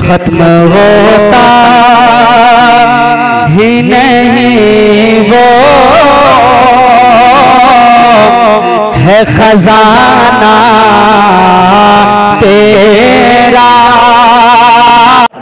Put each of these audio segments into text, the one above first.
ختم ہوتا ہی نہیں وہ ہے خزانہ تیرا.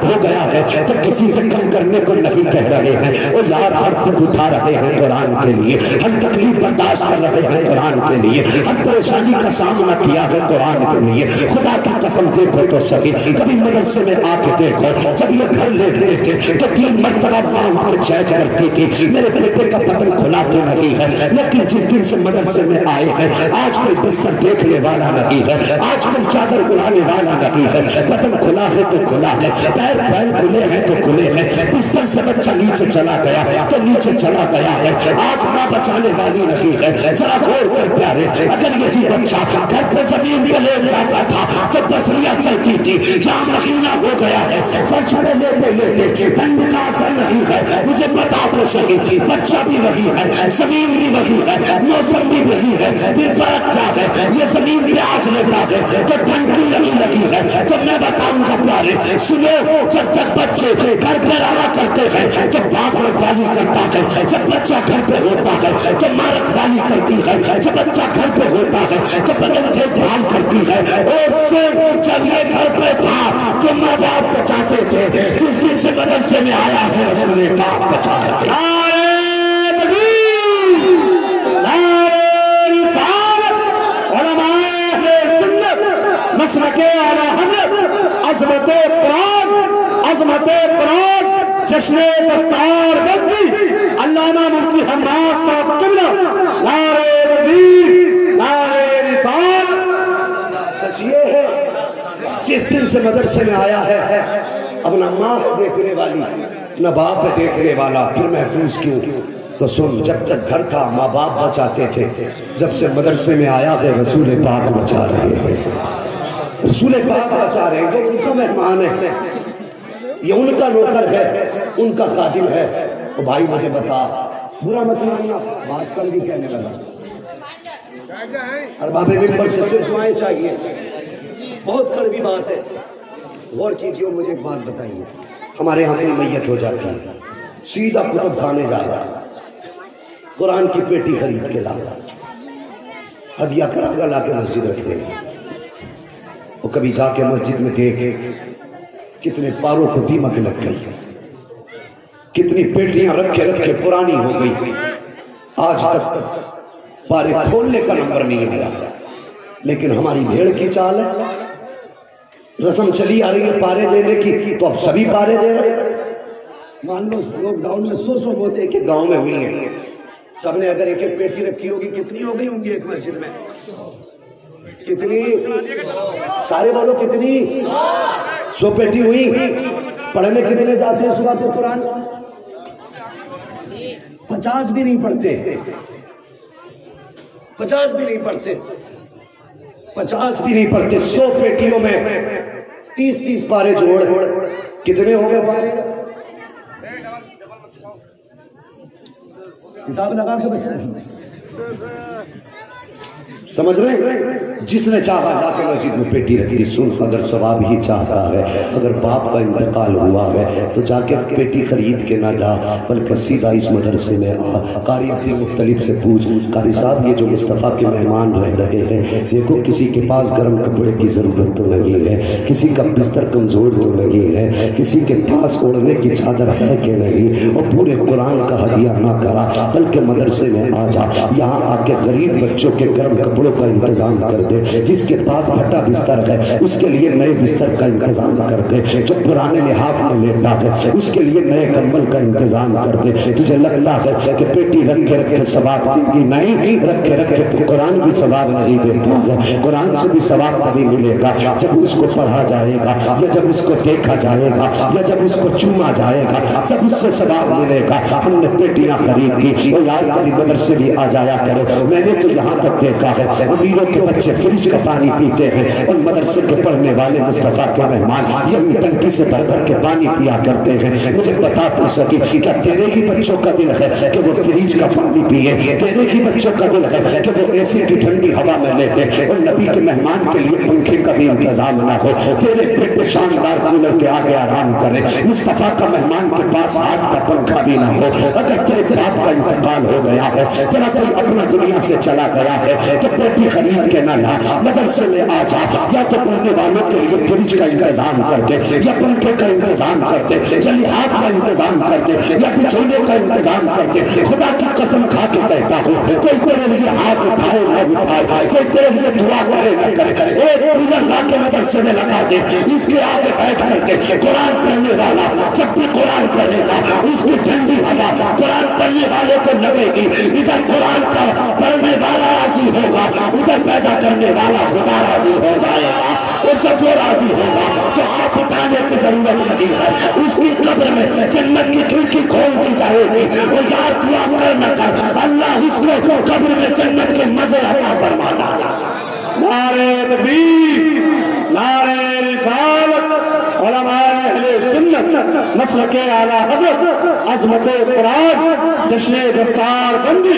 ہو گیا ہے تو کسی سے کم کرنے کو نہیں کہہ رہے ہیں. وہ یار تک اٹھا رہے ہیں قرآن کے لیے, ہر تکلیف برداشت کر رہے ہیں قرآن کے لیے, ہر پریشانی کا سامنا کیا ہے قرآن کے لیے. خدا کی قسم دیکھو تو صحیح, کبھی مدرسے میں آ کے دیکھو, جب یہ گھر لیٹتے تھے تو 3 مرتبہ ماں اٹھ کے چیک کرتی تھی میرے بیٹے کا بدن کھلا تو نہیں ہے. لیکن جس دن سے مدرسے میں آئے ہیں آج کوئی بستر دیکھنے والا نہیں ہے, آج کوئی چادر اڑانے والا نہیں ہے. بدن کھلا ہے تو کھلا ہے, پیر کھلے ہیں تو کھلے ہیں. بستر سے بچہ نیچے چلا گیا تو نیچے چلا گیا ہے. آج ماں بچانے والی نہیں ہے. ذرا غور کر پیارے, اگر یہی بچہ گھر پہ زمین پہ لے جاتا تھا تو بسریاں چلتی تھی. یہاں مہینہ ہو گیا ہے فرش پہ لیتے لیتے ٹھنڈ کا اثر نہیں ہے. مجھے بتا تو صحیح, بچہ بھی وہی ہے, زمین بھی وہی ہے, موسم بھی وہی ہے, پھر فرق کیا ہے؟ یہ زمین پہ آج لیتا ہے تو ٹھنڈ کی لگی ہے. تو میں بتاؤں گا پیارے سنو, جب تک بچے گھر پہ رہا کرتے ہیں تو باپ رکھوالی کرتا ہے. جب بچہ گھر پہ ہوتا ہے تو ماں رکھوالی کرتی ہے. جب بچہ گھر پہ ہوتا ہے تو بدن دیکھ بھال کرتی ہے. اور پھر جب یہ گھر پہ تھا تو ماں باپ بچاتے تھے. جس دن سے مدرسے میں آیا ہے رسول پاک بچا رہے. مسلک اعلی حضرت, عظمت قرآن, عظمت قرآن, جشن دستار بندی علامہ مفتی حماد صاحب قبلہ, نعرہ تکبیر, نعرہ رسالت. سچ یہ ہے جس دن سے مدرسے میں آیا ہے اب نہ ماں ہے دیکھنے والی نہ باپ ہے دیکھنے والا. پھر محفوظ کیوں؟ تو سن, جب تک گھر تھا ماں باپ بچاتے تھے, جب سے مدرسے میں آیا ہے رسول پاک بچا رہے ہیں. رسول پاک بچا رہے ہیں. یہ ان کا مہمان ہے, یہ ان کا نوکر ہے, ان کا خادم ہے. تو بھائی مجھے بتا, برا مت ماننا, بات کر بھی کہنے والا, ارباب منبر سے صرف دعائیں چاہیے. بہت کڑوی بات ہے, غور کیجیے. مجھے ایک بات بتائیے, ہمارے یہاں کوئی میت ہو جاتی ہے, سیدھا کتب خانے جا رہا, قرآن کی پیٹی خرید کے لا رہا, ہدیہ کرا گا, لا کے مسجد رکھ دے گا. وہ کبھی جا کے مسجد میں دیکھ کتنے پاروں کو دیمک لگ گئی, کتنی پیٹیاں رکھے رکھے پرانی ہو گئی, آج تک پارے کھولنے کا نمبر نہیں آیا. لیکن ہماری بھیڑ کی چال ہے, رسم چلی آ رہی ہے پارے دینے کی, تو اب سبھی پارے دے رہے. مان لو لوگ گاؤں میں 100 موتیں ایک ایک گاؤں میں ہوئی ہیں, سب نے اگر ایک ایک پیٹی رکھی ہوگی کتنی ہو گئی ہوں گی ایک مسجد میں؟ کتنی؟ سارے بولو کتنی؟ 100 پیٹی ہوئی. پڑھنے کتنے جاتے ہیں صبح کو قرآن؟ 50 بھی نہیں پڑھتے, 50 بھی نہیں پڑھتے, 50 بھی نہیں پڑھتے. 100 پیٹیوں میں 30 پارے جوڑ کتنے ہو گئے پارے؟ حساب لگا کے بچے سمجھ رہے ہیں؟ جس نے چاہا لا کے مسجد میں پیٹی رکھ دی. سن, اگر ثواب ہی چاہتا ہے, اگر باپ کا انتقال ہوا ہے تو جا کے پیٹی خرید کے نہ جا, بلکہ سیدھا اس مدرسے میں آ. قاری عبد المطلب سے پوچھ, قاری صاحب یہ جو مصطفیٰ کے مہمان رہ رہے ہیں, دیکھو کسی کے پاس گرم کپڑے کی ضرورت تو نہیں ہے, کسی کا بستر کمزور تو نہیں ہے, کسی کے پاس اوڑھنے کی چادر ہے کہ نہیں, اور پورے قرآن کا ہدیہ نہ کرا, بلکہ مدرسے میں آ جا. یہاں آ کے غریب بچوں کے گرم کپڑوں کا انتظام کر دے. جس کے پاس پھٹا بستر ہے اس کے لیے نئے بستر کا انتظام کر دے. جو پرانے لحاف میں لیٹا ہے اس کے لیے نئے کمبل کا انتظام کر دے. تجھے لگتا ہے کہ پیٹی رکھے رکھے ثواب دے گی؟ نہیں, رکھے رکھے تو قرآن بھی ثواب نہیں دیتا ہے. قرآن سے بھی ثواب تبھی ملے گا جب اس کو پڑھا جائے گا, یا جب اس کو دیکھا جائے گا, یا جب اس کو چوما جائے گا, تب اس سے ثواب ملے گا. ہم نے پیٹیاں خرید کی, اور یار کبھی مدرسے بھی آ جایا کرو. میں نے تو یہاں تک دیکھا ہے अमीरों के बच्चे फ्रिज का पानी पीते हैं और मदरसे के पढ़ने वाले मुस्तफा के मेहमान यही टंकी से भर भर के पानी पिया करते हैं। मुझे बता तो सकी क्या तेरे ही बच्चों का दिल है कि वो फ्रिज का पानी पिए? तेरे ही बच्चों का दिल है कि वो एसी की ठंडी हवा में लेटे और नबी के मेहमान के लिए पंखे का भी इंतजाम ना हो? तेरे बेटे शानदार कूलर के आगे आराम करे, मुस्तफा का मेहमान के पास हाथ का पंखा भी ना हो। अगर तेरे बाप का इंतकाल हो गया है, तेरा कोई अपना दुनिया से चला गया है, तो पेटी खरीद के ना ला, मदरसे में आ जा, या तो पढ़ने वालों के लिए फ्रिज का इंतजाम कर दे, या पंखे का इंतजाम कर दे, या लिहाज का इंतजाम कर दे, या बिछोने का इंतजाम कर दे। खुदा की कसम खा के कहता हूँ, कोई तेरे लिए हाथ उठाए ना उठाए, कोई तेरे लिए दुआ करे ना करे, एक कूलर ला के मदरसे में लगा दे, इसके आगे बैठ करके कुरान पढ़ने वाला जब भी कुरान पढ़ेगा उसकी ठंडी हवा कुरान पढ़ने वाले को लगेगी। इधर कुरान का पढ़ने वाला राजी होगा, उधर पैदा करने वाला खुदा राजी हो जाएगा। और जब वो राजी होगा तो हाथ उठाने की जरूरत नहीं है, उसकी कब्र में जन्नत की खिड़की खोल दी जाएगी। और यार दुआ कर न कर, अल्लाह उसको कब्र में जन्नत के मजे अता फरमाता है। नारे तकबीर, नारे रिसालत, उलमाए अहले सुन्नत, मसलके आला हज़रत, अज़मते कुरान, जश्न दस्तार बंदी।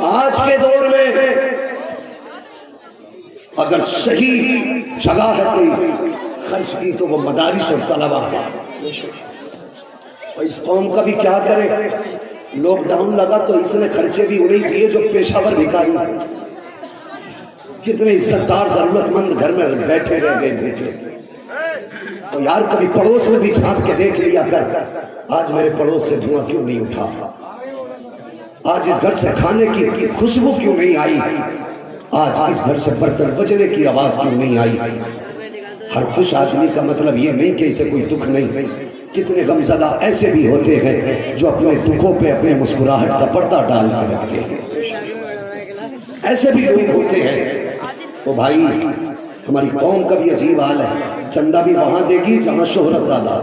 आज के दौर में अगर सही जगह है कोई खर्च की तो वो मदारिस और तलबा है। इस कौम का भी क्या करे, लॉकडाउन लगा तो इसने खर्चे भी उन्हीं दिए जो पेशावर भिखारी थे। कितने इज्जतदार जरूरतमंद घर में बैठे रह गए। तो यार कभी पड़ोस में भी झांक के देख लिया कर, आज मेरे पड़ोस से धुआं क्यों नहीं उठा, आज इस घर से खाने की खुशबू क्यों नहीं आई, आज इस घर से बर्तन बजने की आवाज क्यों नहीं आई। हर खुश आदमी का मतलब ये नहीं कि इसे कोई दुख नहीं। कितने गमज़दा ऐसे भी होते हैं जो अपने दुखों पे अपने मुस्कुराहट का पर्दा डाल कर रखते हैं। ऐसे भी लोग होते हैं। तो भाई हमारी कौम का भी अजीब हाल है, चंदा भी वहां देगी जहां शोहरत ज्यादा।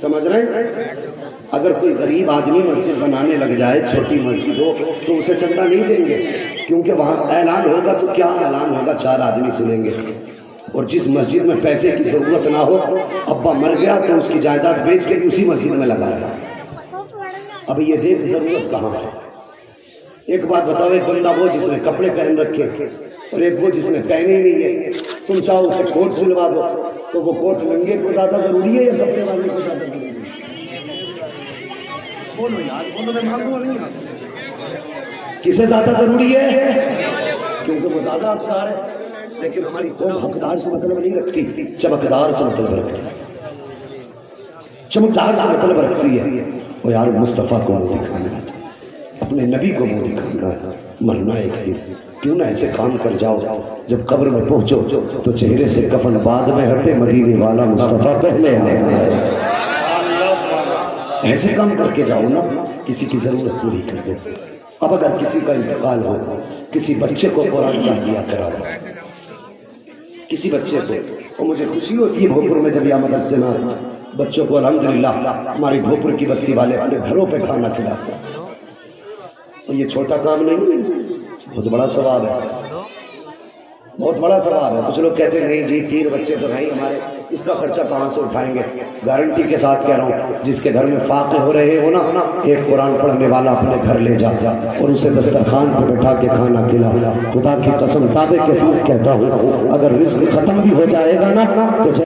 समझ रहे हैं? अगर कोई गरीब आदमी मस्जिद बनाने लग जाए, छोटी मस्जिद हो, तो उसे चंदा नहीं देंगे, क्योंकि वहां ऐलान होगा तो क्या ऐलान होगा, 4 आदमी सुनेंगे। और जिस मस्जिद में पैसे की जरूरत ना हो, अब्बा मर गया तो उसकी जायदाद बेच के भी उसी मस्जिद में लगा रहा। अब ये देख जरूरत कहाँ है। एक बात बताओ, एक बंदा वो जिसने कपड़े पहन रखे और एक वो जिसने पहने ही नहीं है, तुम चाहो उसे कोट सिलवा दो तो वो कोट नंगे को ज्यादा जरूरी है या कपड़े वाले को ज्यादा जरूरी है? बोलो यार, बोलो, मैं मांगूंगा नहीं। किसे ज्यादा जरूरी है? क्योंकि वो ज्यादा हकदार है। लेकिन हमारी कौम हकदार से मतलब नहीं रखती, चमकदार से मतलब रखती है, चमकदार से मतलब रखती है। वो यार मुस्तफा को मुंह दिखाना है, अपने नबी को मुंह दिखाना है, मरना एक दिन। क्यों ना ऐसे काम कर जाओ, जब कब्र में पहुंचो तो चेहरे से कफन बाद में हटे, मदीने वाला मुस्तफा पहले आ जाए। ऐसे काम करके जाओ ना, किसी की जरूरत पूरी कर दो। अब अगर किसी का इंतकाल हो, किसी बच्चे को कुरान का हदिया करा दो, किसी बच्चे को। और मुझे खुशी होती है भोपुर में जब या मदरसे में बच्चों को अल्हम्दुलिल्लाह हमारी भोपुर की बस्ती वाले अपने घरों पे खाना खिलाते हैं। और ये छोटा काम नहीं, बहुत बड़ा सवाब है, बहुत बड़ा सवाब है। कुछ लोग कहते नहीं जी 3 बच्चे तो नहीं हमारे, इसका खर्चा कहाँ से उठाएंगे। गारंटी के साथ कह रहा हूँ, जिसके घर में फाके हो रहे हो ना, एक कुरान पढ़ने वाला अपने घर ले जा और उसे दस्तरखान पे बैठा के खाना खिला। खुदा की कसम दावे के साथ कहता हूँ, अगर रिस्क खत्म भी हो जाएगा ना तो